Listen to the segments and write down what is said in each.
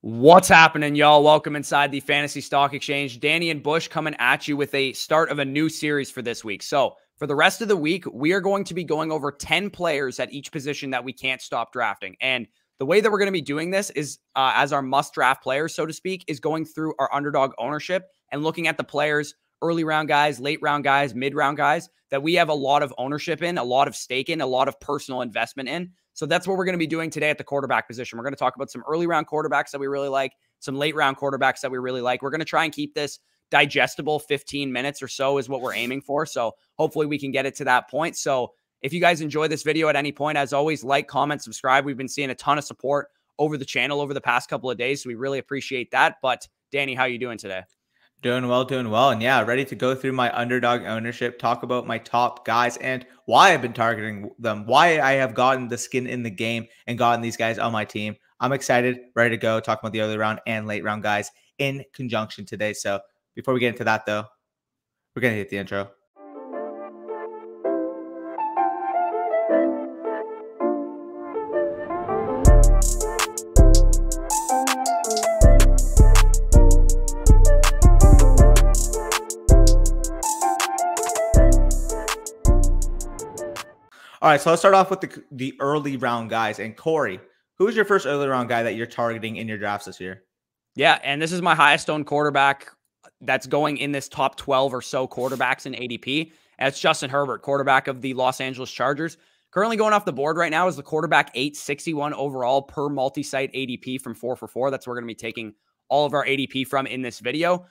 What's happening, y'all? Welcome inside the Fantasy Stock Exchange. Danny and Bush coming at you with a start of a new series for this week. So for the rest of the week, we are going to be going over 10 players at each position that we can't stop drafting. And the way that we're going to be doing this is as our must-draft players, so to speak, is going through our underdog ownership and looking at the players, early round guys, late round guys, mid-round guys, that we have a lot of ownership in, a lot of stake in, a lot of personal investment in. So that's what we're going to be doing today at the quarterback position. We're going to talk about some early round quarterbacks that we really like, some late round quarterbacks that we really like. We're going to try and keep this digestible. 15 minutes or so is what we're aiming for. So hopefully we can get it to that point. So if you guys enjoy this video at any point, as always, like, comment, subscribe. We've been seeing a ton of support over the channel over the past couple of days. So we really appreciate that. But Danny, how are you doing today? Doing well. And yeah, ready to go through my underdog ownership, talk about my top guys and why I've been targeting them, why I have gotten the skin in the game and gotten these guys on my team. I'm excited, ready to go, talk about the early round and late round guys in conjunction today. So before we get into that, though, we're going to hit the intro. All right, so let's start off with the early round guys. And Corey, who is your first early round guy that you're targeting in your drafts this year? Yeah, and this is my highest owned quarterback that's going in this top 12 or so quarterbacks in ADP. And it's Justin Herbert, quarterback of the Los Angeles Chargers. Currently going off the board right now is the quarterback 861 overall per multi-site ADP from 4for4. That's where we're going to be taking all of our ADP from in this video.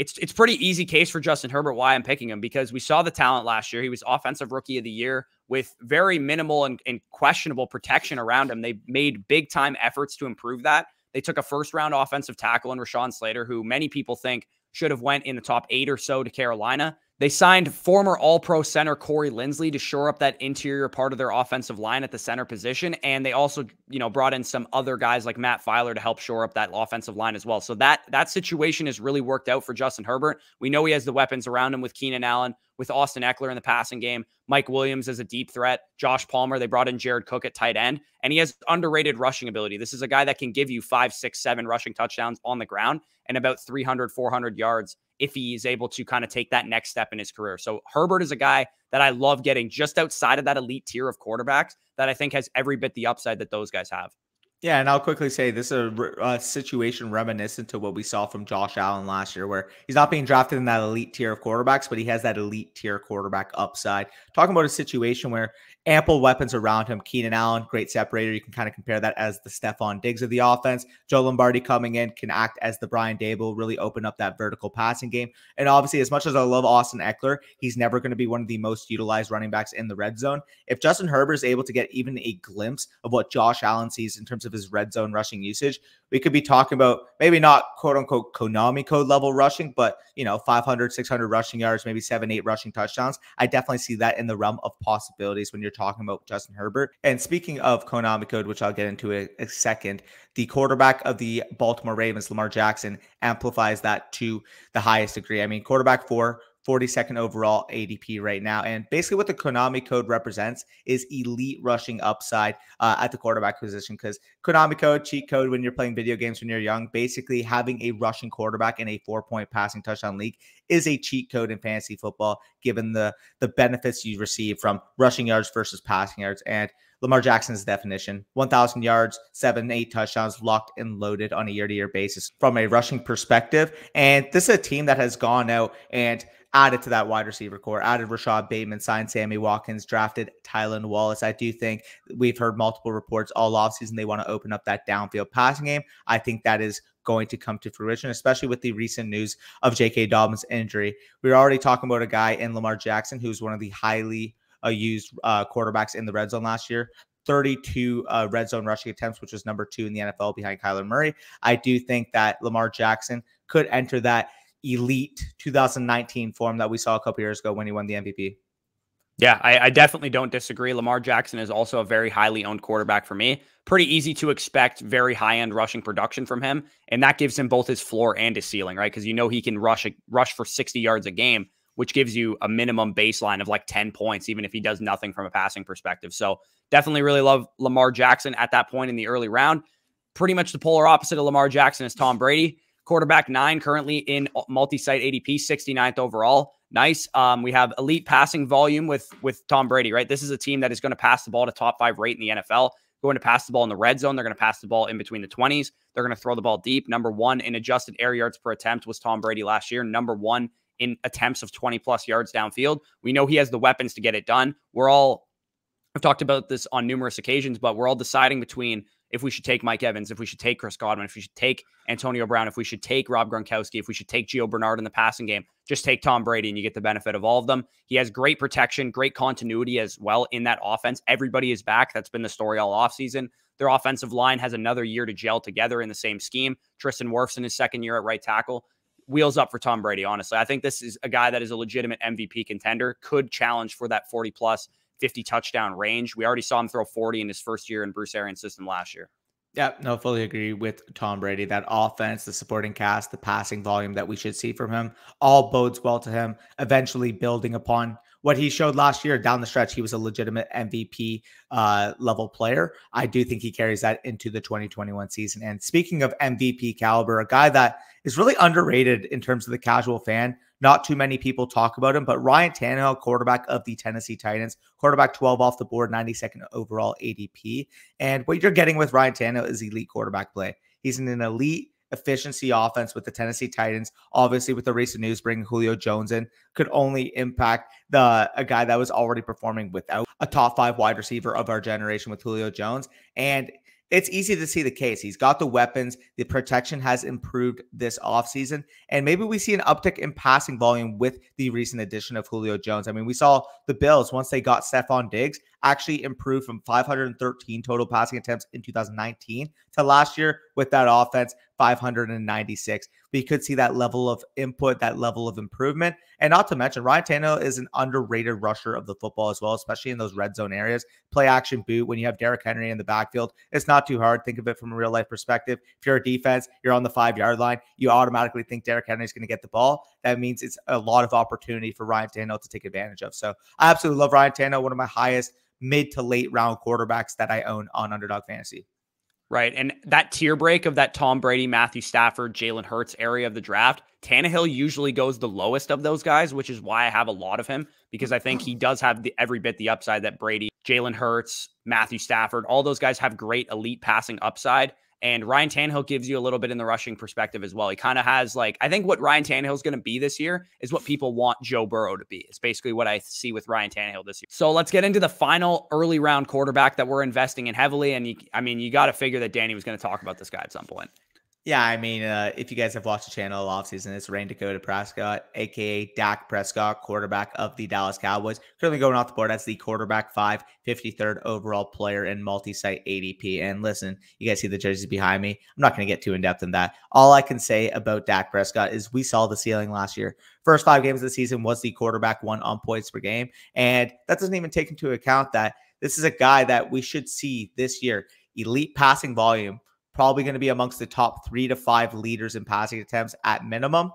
It's pretty easy case for Justin Herbert why I'm picking him, because we saw the talent last year. He was offensive rookie of the year with very minimal and questionable protection around him. They made big time efforts to improve that. They took a first round offensive tackle in Rashawn Slater, who many people think should have went in the top 8 or so to Carolina. They signed former All-Pro center Corey Linsley to shore up that interior part of their offensive line at the center position. And they also, brought in some other guys like Matt Filer to help shore up that offensive line as well. So that situation has really worked out for Justin Herbert. We know he has the weapons around him with Keenan Allen, with Austin Eckler in the passing game, Mike Williams as a deep threat, Josh Palmer. They brought in Jared Cook at tight end, and he has underrated rushing ability. This is a guy that can give you 5, 6, 7 rushing touchdowns on the ground and about 300, 400 yards if he is able to kind of take that next step in his career. So Herbert is a guy that I love getting just outside of that elite tier of quarterbacks that I think has every bit the upside that those guys have. Yeah, and I'll quickly say this is a situation reminiscent to what we saw from Josh Allen last year, where he's not being drafted in that elite tier of quarterbacks, but he has that elite tier quarterback upside. Talking about a situation where ample weapons around him. Keenan Allen, great separator. You can kind of compare that as the Stephon Diggs of the offense. Joe Lombardi coming in can act as the Brian Dable, really open up that vertical passing game. And obviously, as much as I love Austin Eckler, he's never going to be one of the most utilized running backs in the red zone. If Justin Herbert is able to get even a glimpse of what Josh Allen sees in terms of his red zone rushing usage, we could be talking about maybe not quote unquote Konami code level rushing, but 500, 600 rushing yards, maybe 7, 8 rushing touchdowns. I definitely see that in the realm of possibilities when you're talking about Justin Herbert. And speaking of Konami code, which I'll get into a second, the quarterback of the Baltimore Ravens, Lamar Jackson, amplifies that to the highest degree. I mean, quarterback 4, 42nd overall ADP right now. And basically what the Konami code represents is elite rushing upside at the quarterback position, because Konami code, cheat code when you're playing video games when you're young, basically having a rushing quarterback in a 4-point passing touchdown league is a cheat code in fantasy football, given the benefits you receive from rushing yards versus passing yards. And Lamar Jackson's definition, 1,000 yards, 7, 8 touchdowns, locked and loaded on a year-to-year basis from a rushing perspective. And this is a team that has gone out and added to that wide receiver core, added Rashad Bateman, signed Sammy Watkins, drafted Tylan Wallace. I do think we've heard multiple reports all offseason they want to open up that downfield passing game. I think that is going to come to fruition, especially with the recent news of J.K. Dobbins' injury. We were already talking about a guy in Lamar Jackson who's one of the highly used quarterbacks in the red zone last year. 32 red zone rushing attempts, which was number 2 in the NFL behind Kyler Murray. I do think that Lamar Jackson could enter that elite 2019 form that we saw a couple years ago when he won the MVP. Yeah, I definitely don't disagree. Lamar Jackson is also a very highly owned quarterback for me. Pretty easy to expect very high-end rushing production from him, and that gives him both his floor and his ceiling, right? Because he can rush for 60 yards a game, which gives you a minimum baseline of like 10 points, even if he does nothing from a passing perspective. So definitely really love Lamar Jackson at that point in the early round. pretty much the polar opposite of Lamar Jackson is Tom Brady. Quarterback 9 currently in multi-site ADP, 69th overall. Nice. We have elite passing volume with Tom Brady, right? This is a team that is going to pass the ball at a top 5 rate in the NFL. Going to pass the ball in the red zone. They're going to pass the ball in between the 20s. They're going to throw the ball deep. Number 1 in adjusted air yards per attempt was Tom Brady last year. Number 1 in attempts of 20+ yards downfield. We know he has the weapons to get it done. I've talked about this on numerous occasions, but we're all deciding between if we should take Mike Evans, if we should take Chris Godwin, if we should take Antonio Brown, if we should take Rob Gronkowski, if we should take Gio Bernard in the passing game. Just take Tom Brady and you get the benefit of all of them. He has great protection, great continuity as well in that offense. Everybody is back. That's been the story all offseason. Their offensive line has another year to gel together in the same scheme. Tristan Wirfs in his second year at right tackle. Wheels up for Tom Brady, honestly. I think this is a guy that is a legitimate MVP contender, could challenge for that 40+ 50 touchdown range. We already saw him throw 40 in his first year in Bruce Arians' system last year. Yeah, no, fully agree with Tom Brady. That offense, the supporting cast, the passing volume that we should see from him, all bodes well to him, eventually building upon what he showed last year. Down the stretch, he was a legitimate MVP level player. I do think he carries that into the 2021 season. And speaking of MVP caliber, a guy that is really underrated in terms of the casual fan, not too many people talk about him, but Ryan Tannehill, quarterback of the Tennessee Titans, quarterback 12 off the board, 92nd overall ADP. And what you're getting with Ryan Tannehill is elite quarterback play. He's in an elite efficiency offense with the Tennessee Titans. Obviously, with the recent news bringing Julio Jones in, could only impact a guy that was already performing without a top 5 wide receiver of our generation with Julio Jones. And it's easy to see the case. He's got the weapons. The protection has improved this offseason. And maybe we see an uptick in passing volume with the recent addition of Julio Jones. I mean, we saw the Bills, once they got Stephon Diggs, actually improved from 513 total passing attempts in 2019 to last year with that offense, 596. We could see that level of input, that level of improvement. And not to mention, Ryan Tannehill is an underrated rusher of the football as well, especially in those red zone areas. Play action boot. When you have Derrick Henry in the backfield, it's not too hard. Think of it from a real life perspective. If you're a defense, you're on the 5-yard line, you automatically think Derrick Henry is going to get the ball. That means it's a lot of opportunity for Ryan Tannehill to take advantage of. So I absolutely love Ryan Tannehill, one of my highest mid to late round quarterbacks that I own on Underdog Fantasy. Right. And that tier break of that Tom Brady, Matthew Stafford, Jalen Hurts area of the draft, Tannehill usually goes the lowest of those guys, which is why I have a lot of him, because I think he does have every bit the upside that Brady, Jalen Hurts, Matthew Stafford, all those guys have great elite passing upside. And Ryan Tannehill gives you a little bit in the rushing perspective as well. He kind of has I think what Ryan Tannehill is going to be this year is what people want Joe Burrow to be. It's basically what I see with Ryan Tannehill this year. So let's get into the final early round quarterback that we're investing in heavily. And you got to figure that Danny was going to talk about this guy at some point. Yeah, I mean, if you guys have watched the channel all offseason, it's Rain Dakota Prescott, a.k.a. Dak Prescott, quarterback of the Dallas Cowboys. Currently going off the board as the quarterback 5, 53rd overall player in multi-site ADP. And listen, you guys see the jerseys behind me. I'm not going to get too in-depth in that. All I can say about Dak Prescott is we saw the ceiling last year. First 5 games of the season was the quarterback 1 on points per game. And that doesn't even take into account that this is a guy that we should see this year. Elite passing volume. Probably going to be amongst the top 3 to 5 leaders in passing attempts at minimum.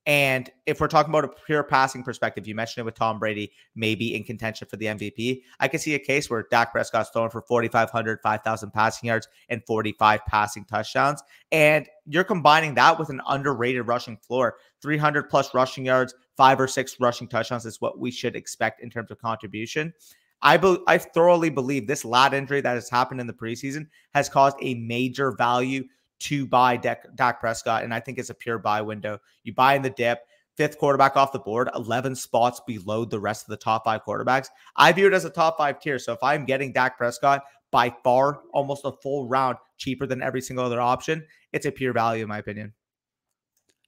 And if we're talking about a pure passing perspective, you mentioned it with Tom Brady, maybe in contention for the MVP. I can see a case where Dak Prescott's throwing for 4,500, 5,000 passing yards and 45 passing touchdowns. And you're combining that with an underrated rushing floor, 300 plus rushing yards, 5 or 6 rushing touchdowns is what we should expect in terms of contribution. I thoroughly believe this lat injury that has happened in the preseason has caused a major value to buy Dak Prescott, and I think it's a pure buy window. You buy in the dip, 5th quarterback off the board, 11 spots below the rest of the top 5 quarterbacks. I view it as a top 5 tier, so if I'm getting Dak Prescott by far, almost a full round cheaper than every single other option, it's a pure value in my opinion.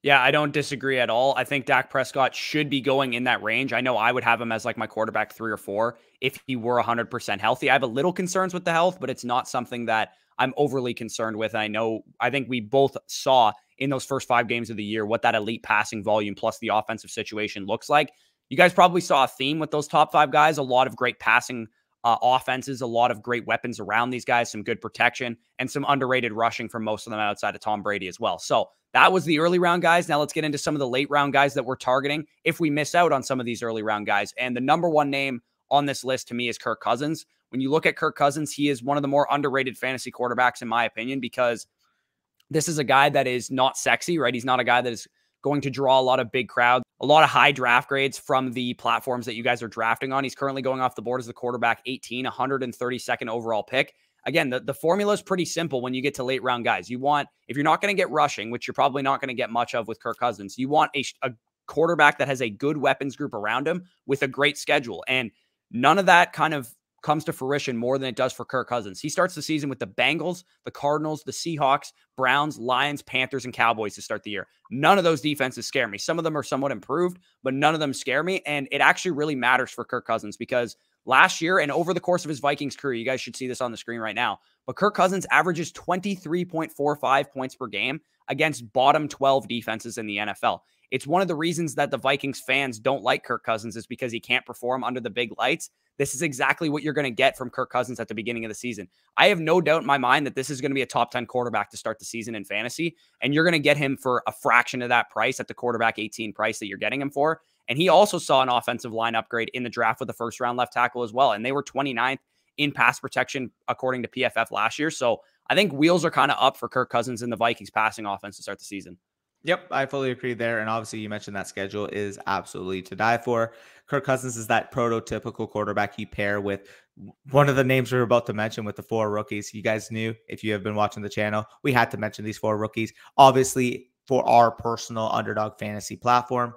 Yeah, I don't disagree at all. I think Dak Prescott should be going in that range. I know I would have him as my quarterback 3 or 4 if he were 100% healthy. I have a little concerns with the health, but it's not something that I'm overly concerned with. I think we both saw in those first 5 games of the year what that elite passing volume plus the offensive situation looks like. You guys probably saw a theme with those top 5 guys, a lot of great passing offenses, a lot of great weapons around these guys, some good protection, and some underrated rushing from most of them outside of Tom Brady as well. So that was the early round guys. Now let's get into some of the late round guys that we're targeting if we miss out on some of these early round guys. And the number 1 name on this list to me is Kirk Cousins. when you look at Kirk Cousins, he is one of the more underrated fantasy quarterbacks, in my opinion, because this is a guy that is not sexy, right? He's not a guy that is going to draw a lot of big crowds, a lot of high draft grades from the platforms that you guys are drafting on. He's currently going off the board as the quarterback 18, 132nd overall pick. Again, the formula is pretty simple when you get to late round guys. You want, if you're not going to get rushing, which you're probably not going to get much of with Kirk Cousins, you want a quarterback that has a good weapons group around him with a great schedule. And none of that kind of comes to fruition more than it does for Kirk Cousins. He starts the season with the Bengals, the Cardinals, the Seahawks, Browns, Lions, Panthers, and Cowboys to start the year. None of those defenses scare me. Some of them are somewhat improved, but none of them scare me. And it actually really matters for Kirk Cousins because last year and over the course of his Vikings career, you guys should see this on the screen right now, but Kirk Cousins averages 23.45 points per game against bottom 12 defenses in the NFL. It's one of the reasons that the Vikings fans don't like Kirk Cousins is because he can't perform under the big lights. This is exactly what you're going to get from Kirk Cousins at the beginning of the season. I have no doubt in my mind that this is going to be a top 10 quarterback to start the season in fantasy, and you're going to get him for a fraction of that price at the quarterback 18 price that you're getting him for. And he also saw an offensive line upgrade in the draft with the first round left tackle as well. And they were 29th in pass protection, according to PFF last year. So I think wheels are kind of up for Kirk Cousins and the Vikings passing offense to start the season. Yep, I fully agree there. And obviously, you mentioned that schedule is absolutely to die for. Kirk Cousins is that prototypical quarterback you pair with one of the names we were about to mention with the 4 rookies. You guys knew, if you have been watching the channel, we had to mention these 4 rookies. Obviously, for our personal Underdog Fantasy platform,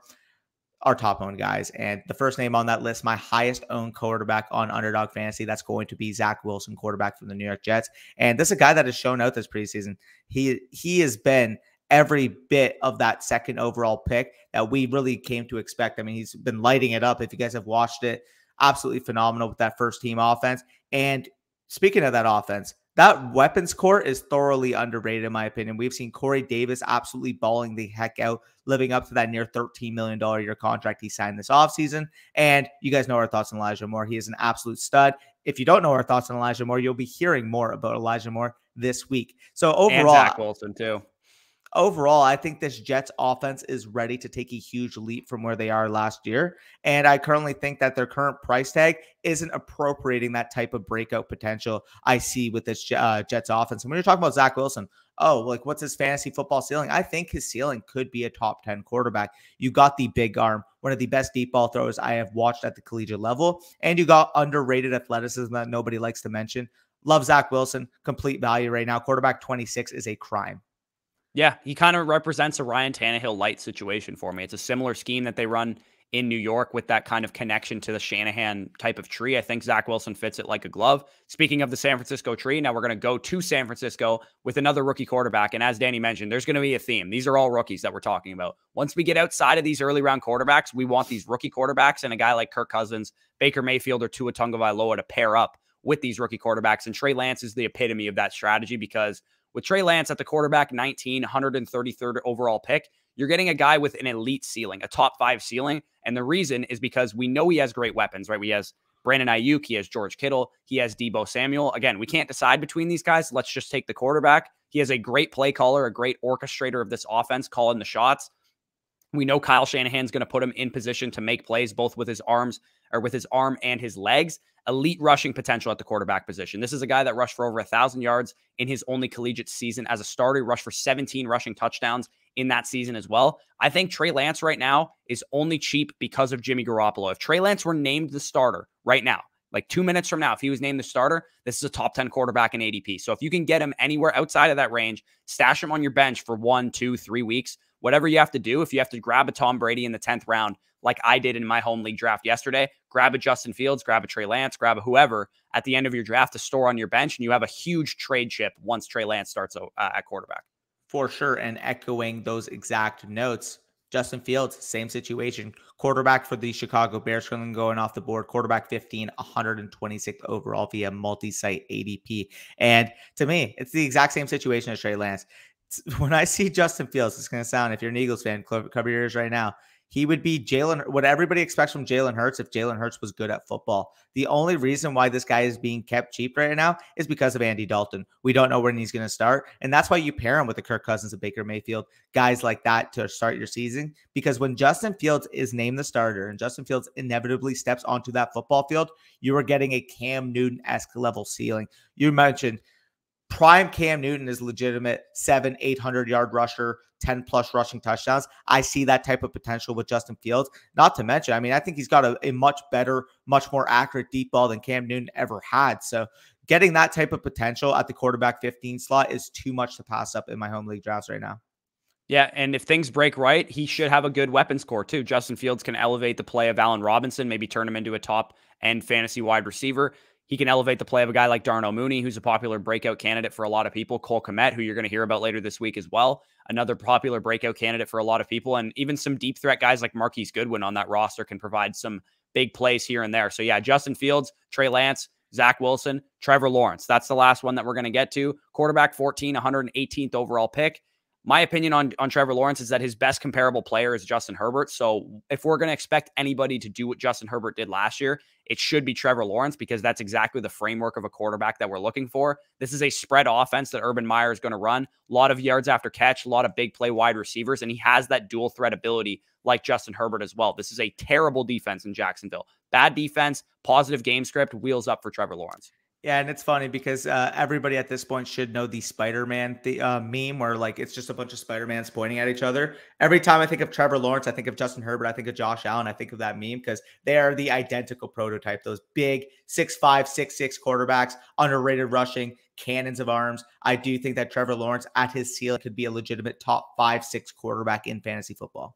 our top owned guys. And the first name on that list, my highest owned quarterback on Underdog Fantasy, that's going to be Zach Wilson, quarterback from the New York Jets. And this is a guy that has shown out this preseason. He has been every bit of that second overall pick that we really came to expect. I mean, he's been lighting it up. If you guys have watched it, absolutely phenomenal with that first team offense. And speaking of that offense, that weapons core is thoroughly underrated, in my opinion. We've seen Corey Davis absolutely balling the heck out, living up to that near $13 million a year contract he signed this offseason. And you guys know our thoughts on Elijah Moore. He is an absolute stud. If you don't know our thoughts on Elijah Moore, you'll be hearing more about Elijah Moore this week. So overall, and Zach Wilson too. Overall, I think this Jets offense is ready to take a huge leap from where they are last year. And I currently think that their current price tag isn't appropriating that type of breakout potential I see with this Jets offense. And when you're talking about Zach Wilson, like what's his fantasy football ceiling? I think his ceiling could be a top 10 quarterback. You got the big arm, one of the best deep ball throwers I have watched at the collegiate level. And you got underrated athleticism that nobody likes to mention. Love Zach Wilson, complete value right now. Quarterback 26 is a crime. Yeah, he kind of represents a Ryan Tannehill light situation for me. It's a similar scheme that they run in New York with that kind of connection to the Shanahan type of tree. I think Zach Wilson fits it like a glove. Speaking of the San Francisco tree, now we're going to go to San Francisco with another rookie quarterback. And as Danny mentioned, there's going to be a theme. These are all rookies that we're talking about. Once we get outside of these early round quarterbacks, we want these rookie quarterbacks and a guy like Kirk Cousins, Baker Mayfield, or Tua Tagovailoa to pair up with these rookie quarterbacks. And Trey Lance is the epitome of that strategy because with Trey Lance at the quarterback 19, 133rd overall pick, you're getting a guy with an elite ceiling, a top 5 ceiling. And the reason is because we know he has great weapons, right? He has Brandon AIYUK, he has George Kittle, he has Deebo Samuel. Again, we can't decide between these guys. Let's just take the quarterback. He has a great play caller, a great orchestrator of this offense, calling the shots. We know Kyle Shanahan's going to put him in position to make plays, both with his arms or with his arm and his legs. Elite rushing potential at the quarterback position. This is a guy that rushed for over 1,000 yards in his only collegiate season as a starter. He rushed for 17 rushing touchdowns in that season as well. I think Trey Lance right now is only cheap because of Jimmy Garoppolo. If Trey Lance were named the starter right now, like 2 minutes from now, if he was named the starter, this is a top 10 quarterback in ADP. So if you can get him anywhere outside of that range, stash him on your bench for 1, 2, 3 weeks, whatever you have to do. If you have to grab a Tom Brady in the 10th round, like I did in my home league draft yesterday, grab a Justin Fields, grab a Trey Lance, grab a whoever at the end of your draft to store on your bench, and you have a huge trade chip once Trey Lance starts at quarterback. For sure, and echoing those exact notes, Justin Fields, same situation. Quarterback for the Chicago Bears going off the board. Quarterback 15, 126th overall via multi-site ADP. And to me, it's the exact same situation as Trey Lance. When I see Justin Fields, it's going to sound, if you're an Eagles fan, cover your ears right now. he would be what everybody expects from Jalen Hurts if Jalen Hurts was good at football. The only reason why this guy is being kept cheap right now is because of Andy Dalton. We don't know when he's going to start. And that's why you pair him with the Kirk Cousins and Baker Mayfield, guys like that to start your season. Because when Justin Fields is named the starter and Justin Fields inevitably steps onto that football field, you are getting a Cam Newton-esque level ceiling. You mentioned prime Cam Newton is legitimate 700-800 yard rusher, 10 plus rushing touchdowns. I see that type of potential with Justin Fields. Not to mention, I mean, I think he's got a much better, much more accurate deep ball than Cam Newton ever had. So getting that type of potential at the quarterback 15 slot is too much to pass up in my home league drafts right now. Yeah, and if things break right, he should have a good weapons core too. Justin Fields can elevate the play of Allen Robinson, maybe turn him into a top-end fantasy wide receiver. He can elevate the play of a guy like Darnell Mooney, who's a popular breakout candidate for a lot of people. Cole Kmet, who you're going to hear about later this week as well, another popular breakout candidate for a lot of people. And even some deep threat guys like Marquise Goodwin on that roster can provide some big plays here and there. So yeah, Justin Fields, Trey Lance, Zach Wilson, Trevor Lawrence. That's the last one that we're going to get to. Quarterback 14, 118th overall pick. My opinion on Trevor Lawrence is that his best comparable player is Justin Herbert. So if we're going to expect anybody to do what Justin Herbert did last year, it should be Trevor Lawrence, because that's exactly the framework of a quarterback that we're looking for. This is a spread offense that Urban Meyer is going to run. A lot of yards after catch, a lot of big play wide receivers, and he has that dual threat ability like Justin Herbert as well. This is a terrible defense in Jacksonville. Bad defense, positive game script, wheels up for Trevor Lawrence. Yeah, and it's funny because everybody at this point should know the Spider-Man meme where like it's just a bunch of Spider-Mans pointing at each other. Every time I think of Trevor Lawrence, I think of Justin Herbert, I think of Josh Allen, I think of that meme because they are the identical prototype. Those big 6'5", 6'6" quarterbacks, underrated rushing, cannons of arms. I do think that Trevor Lawrence at his ceiling could be a legitimate top 5-6 quarterback in fantasy football.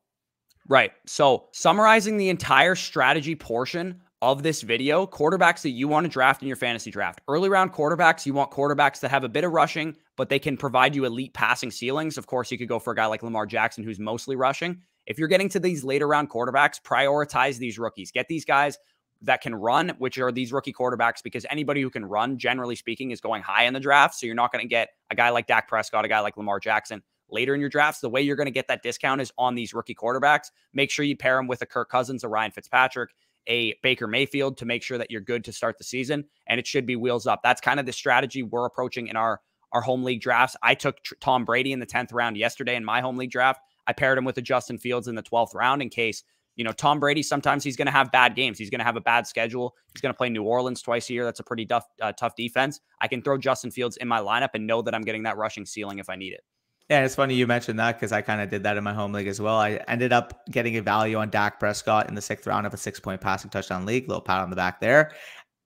Right. So summarizing the entire strategy portion of this video, quarterbacks that you want to draft in your fantasy draft. Early round quarterbacks, you want quarterbacks that have a bit of rushing, but they can provide you elite passing ceilings. Of course, you could go for a guy like Lamar Jackson, who's mostly rushing. If you're getting to these later round quarterbacks, prioritize these rookies. Get these guys that can run, which are these rookie quarterbacks, because anybody who can run, generally speaking, is going high in the draft. So you're not going to get a guy like Dak Prescott, a guy like Lamar Jackson later in your drafts. The way you're going to get that discount is on these rookie quarterbacks. Make sure you pair them with a Kirk Cousins, a Ryan Fitzpatrick, a Baker Mayfield to make sure that you're good to start the season, and it should be wheels up. That's kind of the strategy we're approaching in our home league drafts. I took Tom Brady in the 10th round yesterday in my home league draft. I paired him with a Justin Fields in the 12th round in case, you know, Tom Brady, sometimes he's going to have bad games. He's going to have a bad schedule. He's going to play New Orleans twice a year. That's a pretty tough defense. I can throw Justin Fields in my lineup and know that I'm getting that rushing ceiling if I need it. Yeah, it's funny you mentioned that because I kind of did that in my home league as well. I ended up getting a value on Dak Prescott in the 6th round of a 6-point passing touchdown league. Little pat on the back there.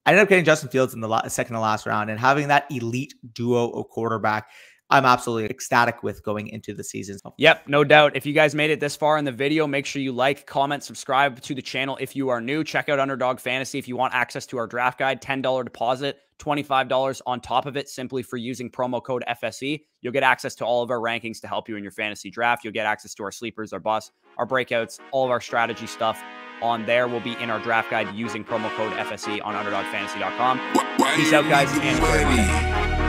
I ended up getting Justin Fields in the second to last round, and having that elite duo of quarterback, I'm absolutely ecstatic with going into the season. Yep, no doubt. If you guys made it this far in the video, make sure you like, comment, subscribe to the channel if you are new. Check out Underdog Fantasy if you want access to our draft guide. $10 deposit, $25 on top of it simply for using promo code FSE. You'll get access to all of our rankings to help you in your fantasy draft. You'll get access to our sleepers, our busts, our breakouts, all of our strategy stuff on there will be in our draft guide using promo code FSE on UnderdogFantasy.com. Peace out, guys, and enjoy.